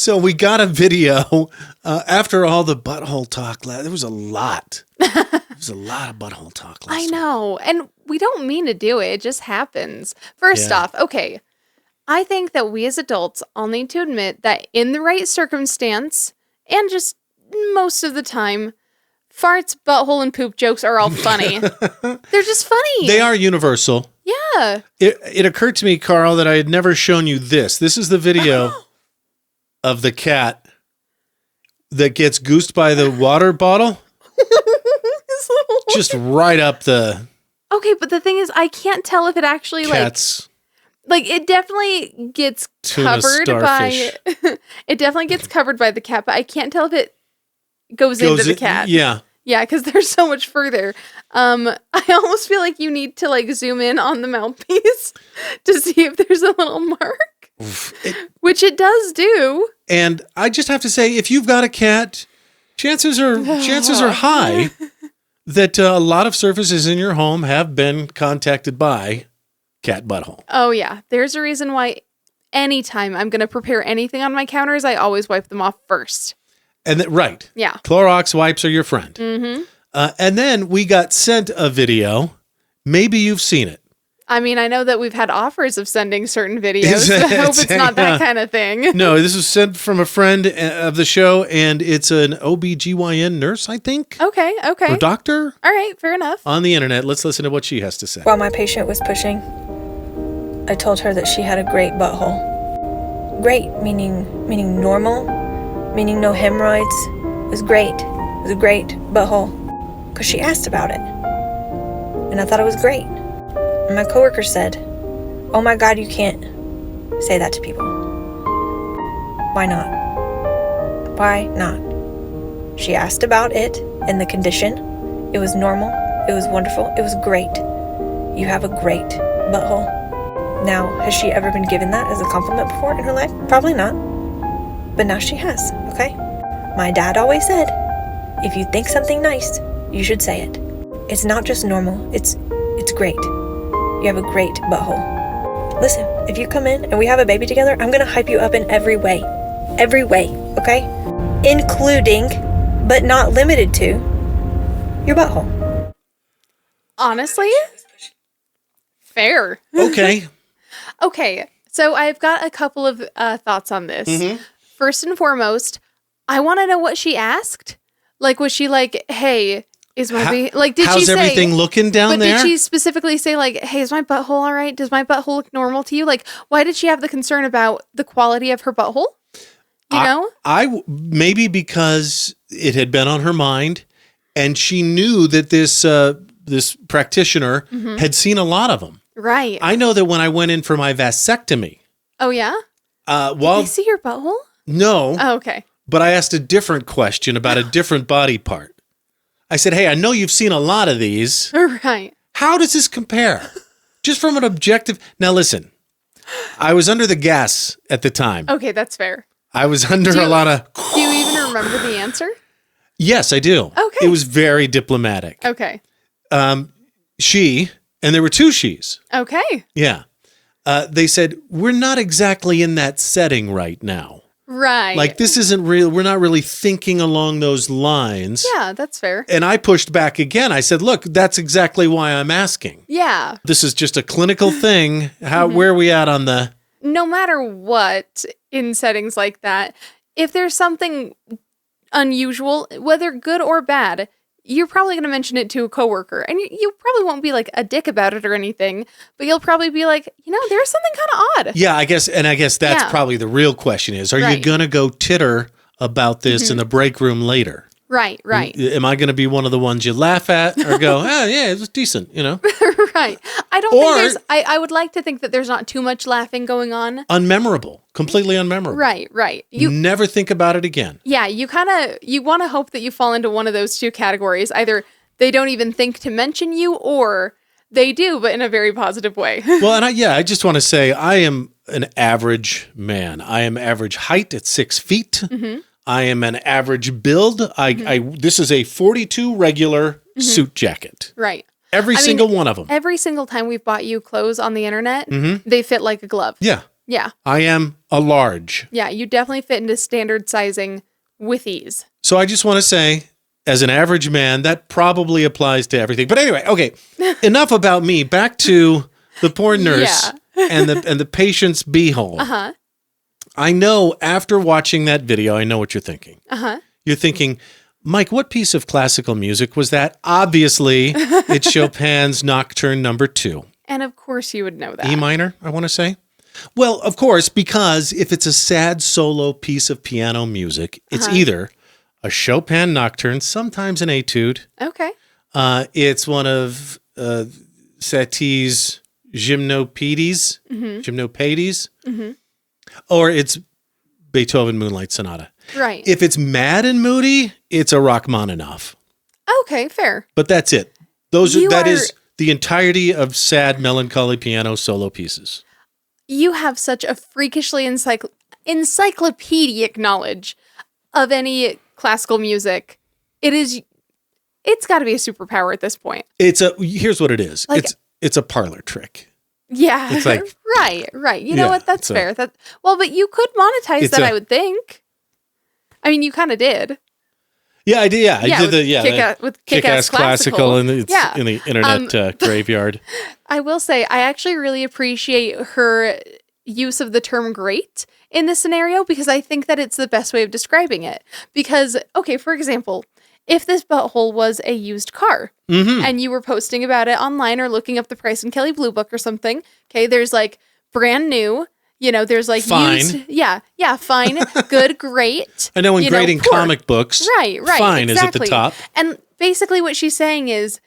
So we got a video after all the butthole talk. There was a lot. There was a lot of butthole talk last I know. And we don't mean to do it. It just happens. First off, okay. I think that we as adults all need to admit that in the right circumstance and just most of the time, farts, butthole, and poop jokes are all funny. They're just funny. They are universal. Yeah. It occurred to me, Carl, that I had never shown you this. This is the video of the cat that gets goosed by the water bottle. Just right up the... Okay, but the thing is, I can't tell if it actually, cat's like it definitely gets covered by... It definitely gets covered by the cat, but I can't tell if it goes into the cat. Yeah. Yeah, because they're so much further. I almost feel like you need to like zoom in on the mouthpiece to see if there's a little mark, which it does do. And I just have to say, if you've got a cat, chances are high that a lot of surfaces in your home have been contacted by cat butthole. Oh yeah, there's a reason why anytime I'm going to prepare anything on my counters, I always wipe them off first. And right. Yeah. Clorox wipes are your friend. Mm-hmm. And then we got sent a video. Maybe you've seen it. I mean, I know that we've had offers of sending certain videos. I hope it's not that kind of thing. No, this was sent from a friend of the show, and it's an OBGYN nurse, I think. Okay. Or doctor. All right, fair enough. On the internet. Let's listen to what she has to say. While my patient was pushing, I told her that she had a great butthole. Great, meaning normal, meaning no hemorrhoids. It was great. It was a great butthole. Because she asked about it. And I thought it was great. And my coworker said, "Oh my God, you can't say that to people." Why not? Why not? She asked about it and the condition. It was normal. It was wonderful. It was great. You have a great butthole. Now, has she ever been given that as a compliment before in her life? Probably not. But now she has, okay? My dad always said, if you think something nice, you should say it. It's not just normal. It's great. You have a great butthole. Listen, if you come in and we have a baby together, I'm gonna hype you up in every way. Every way, okay? Including, but not limited to, your butthole. Honestly? Fair. Okay. Okay, so I've got a couple of thoughts on this. Mm-hmm. First and foremost, I want to know what she asked. Like, was she like, hey... Is my like? Did she say? How's everything looking down there? But did she specifically say like, "Hey, is my butthole all right? Does my butthole look normal to you?" Like, why did she have the concern about the quality of her butthole? You know, maybe because it had been on her mind, and she knew that this practitioner had seen a lot of them. Right. I know that when I went in for my vasectomy. Oh yeah. Did they see your butthole? No. Oh, okay. But I asked a different question about a different body part. I said, hey, I know you've seen a lot of these. Right. How does this compare? Just from an objective... Now, listen. I was under the gas at the time. Okay, that's fair. I was under a lot of... Do you even remember the answer? Yes, I do. Okay. It was very diplomatic. Okay. She, and there were two she's. Okay. Yeah. They said, we're not exactly in that setting right now. Right. Like, this isn't real. We're not really thinking along those lines. Yeah, that's fair. And I pushed back again. I said, look, that's exactly why I'm asking. Yeah. This is just a clinical thing. Where are we at on the... No matter what, in settings like that, if there's something unusual, whether good or bad, you're probably going to mention it to a coworker. And you probably won't be like a dick about it or anything, but you'll probably be like, there's something kind of odd. Yeah, I guess that's probably the real question is, are you going to go titter about this in the break room later? Right. Am I going to be one of the ones you laugh at or go, oh, yeah, it was decent, Right. I don't think there's... I would like to think that there's not too much laughing going on. Unmemorable. Completely unmemorable. Right. You never think about it again. Yeah, you want to hope that you fall into one of those two categories. Either they don't even think to mention you, or they do, but in a very positive way. Well, and I just want to say I am an average man. I am average height at 6 feet. Mm-hmm. I am an average build. This is a 42 regular suit jacket. Right. Every single one of them. Every single time we've bought you clothes on the internet, they fit like a glove. Yeah. Yeah. I am a large. Yeah, you definitely fit into standard sizing with ease. So I just want to say, as an average man, that probably applies to everything. But anyway, okay, enough about me. Back to the poor nurse and the patient's beehole. Uh-huh. I know after watching that video, I know what you're thinking. Uh-huh. You're thinking, Mike, what piece of classical music was that? Obviously, it's Chopin's Nocturne Number 2. And of course you would know that. E minor, I want to say. Well, of course, because if it's a sad solo piece of piano music, it's either a Chopin Nocturne, sometimes an etude. Okay. It's one of Satie's Gymnopédies, or it's Beethoven Moonlight Sonata. Right. If it's mad and moody, it's a Rachmaninoff. Okay, fair. But that's it. That is the entirety of sad, melancholy piano solo pieces. You have such a freakishly encyclopedic knowledge of any classical music. It's got to be a superpower at this point. Here's what it is. Like, it's a parlor trick. Yeah. It's like, right. You know what? That's fair. But you could monetize that, I would think. I mean, you kind of did. Yeah, I did. Yeah, I did with Kick-Ass Classical in the internet graveyard. I will say, I actually really appreciate her use of the term great in this scenario because I think that it's the best way of describing it. Because, okay, for example, if this butthole was a used car and you were posting about it online or looking up the price in Kelley Blue Book or something, okay, there's like brand new. There's like fine. Used, fine, good, great. I know in grading comic books, right, fine exactly. is at the top. And basically what she's saying is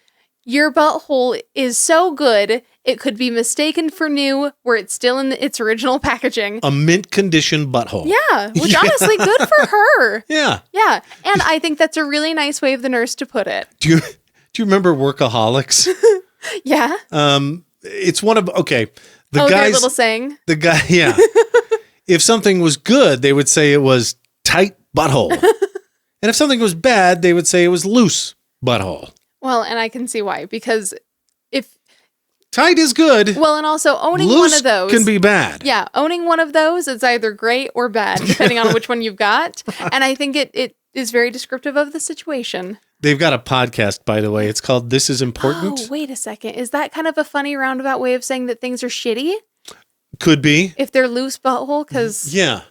your butthole is so good, it could be mistaken for new where it's still in its original packaging. A mint condition butthole. Yeah, which honestly, good for her. Yeah. Yeah, and I think that's a really nice way of the nurse to put it. Do you remember Workaholics? Yeah. It's one of, okay. Their little saying. The guy, yeah. If something was good, they would say it was tight butthole. And if something was bad, they would say it was loose butthole. Well, and I can see why. Because if... Tight is good. Well, and also owning loose one of those... can be bad. Yeah, owning one of those is either great or bad, depending on which one you've got. And I think it is very descriptive of the situation. They've got a podcast, by the way. It's called This Is Important. Oh, wait a second. Is that kind of a funny roundabout way of saying that things are shitty? Could be. If they're loose butthole, because... Yeah.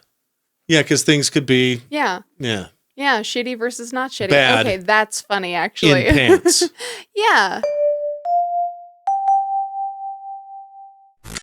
Yeah, because things could be... Yeah. Yeah. Yeah, shitty versus not shitty. Bad. Okay, that's funny, actually. In pants. Yeah.